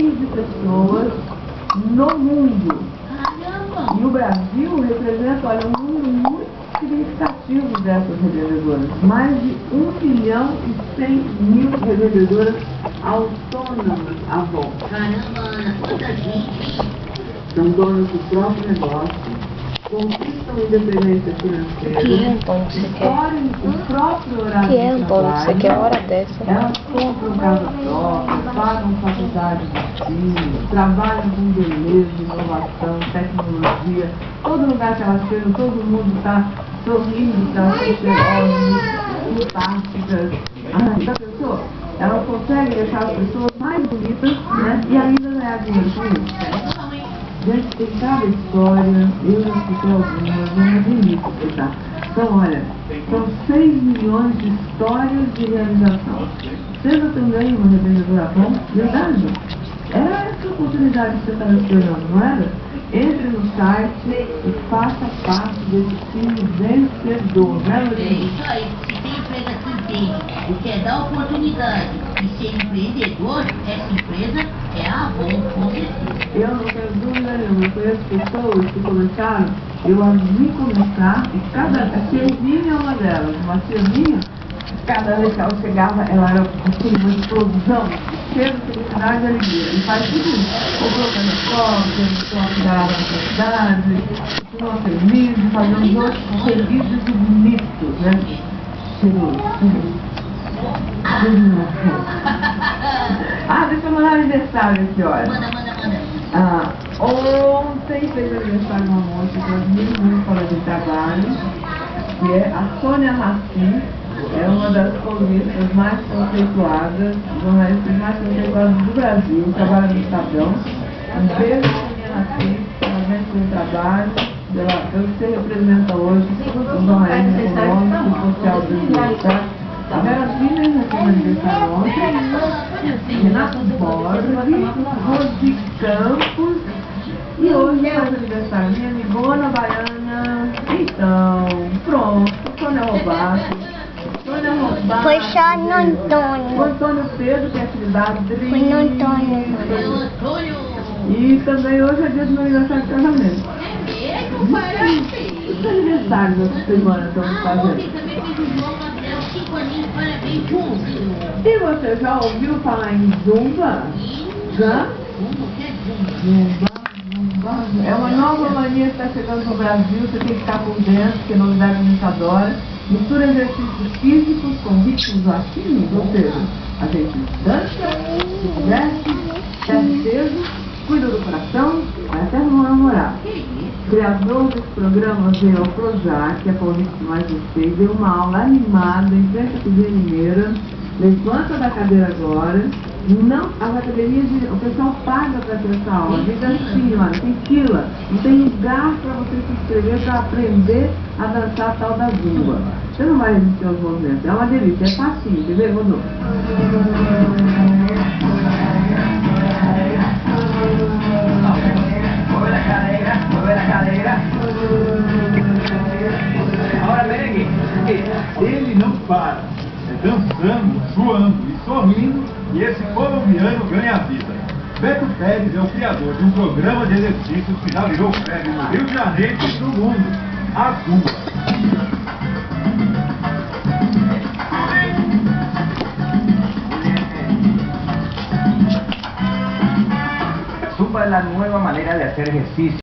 milhões de pessoas no mundo. Caramba! E o Brasil representa, olha, um número muito significativo dessas revendedoras. Mais de 1.100.000 revendedoras autônomas à volta. Caramba, Ana, quanta gente! São donas do próprio negócio, conquistam independência financeira, Que é bom que você quer? escolhem o próprio horário Que é de bom que você trabalho. quer hora dessa? Elas compram casa própria, pagam faculdade de filhos, trabalham com beleza, inovação, tecnologia. Todo lugar que elas chegam, todo mundo está sorrindo, está cheirosas, simpáticas. Já pensou? Elas conseguem deixar as pessoas mais bonitas, né? E ainda ganhar dinheiro com isso. Gente, tem cada história, eu já escutei algumas, não é bonito escutar. Então, olha, são 6 milhões de histórias de realização. Seja também uma revendedora bom, verdade? Era essa oportunidade que você estava esperando, não era? Entre no site e faça parte desse time vencedor, né, É isso aí, se tem empresa que entende o que é dar oportunidade e ser empreendedor, essa empresa é a Avon, com certeza. Eu não tenho dúvida nenhuma, eu conheço pessoas que começaram, eu as vi começar, e a tiazinha é uma delas, uma tiazinha, cada vez que ela chegava, ela era assim, uma explosão, cheia de felicidade e alegria, e faz tudo isso, comprou casa própria, começou a cuidar da faculdade, continua feliz, fazendo os outros serviços bonitos, né? Cheiroso. Deixa eu mandar aniversário aqui, olha. Manda. Ontem fez aniversário uma moça que eu vi muito fora de trabalho, que é a Sônia Raci, é uma das colunistas mais conceituadas, jornalistas mais conceituadas do Brasil, trabalha no Estadão. Um beijo, Sônia Raci, parabéns pelo trabalho, pelo que você representa hoje, o jornalismo econômico e social brasileiro, tá? A Vera Pires já fez aniversário ontem, Renato Borges, Rose Campos, e hoje faz aniversário minha amigona baiana. Então, pronto, Sônia Robato. Foi só no Antônio. O Antônio Pedro, que é filho da Adri. Foi no Antônio. E também hoje é dia do meu aniversário de casamento. É mesmo, parabéns! Os aniversários dessa semana estamos fazendo. Ontem também fez o João Gabriel, 5 aninhos, parabéns, junto. E você já ouviu falar em Zumba? Já? Zumba. É uma nova mania que está chegando no Brasil, você tem que ficar por dentro, porque é novidade a gente adora. Mistura exercícios físicos com ritmos latinos, ou seja, a gente dança, se diverte, perde peso, cuida do coração, vai até no namorar. O criador desse programa veio ao Projac, que é Paulista que mais gostei, deu uma aula animada em frente à cozinha mineira. Levanta da cadeira agora. Não, as academias, o pessoal paga para ter essa aula. Diz assim, olha, tem fila, não tem lugar para você se inscrever para aprender a dançar a tal da Zumba. Você não vai resistir aos movimentos. É uma delícia, é facinho, quer ver, Rodolfo? Mueve la cadera. Agora, merengue, ele não para. É dançando, suando e sorrindo, e esse colombiano ganha a vida. Beto Pérez é o criador de um programa de exercícios que já virou febre no Rio de Janeiro e no mundo, a Zumba. Zumba es la nueva manera de hacer ejercicio.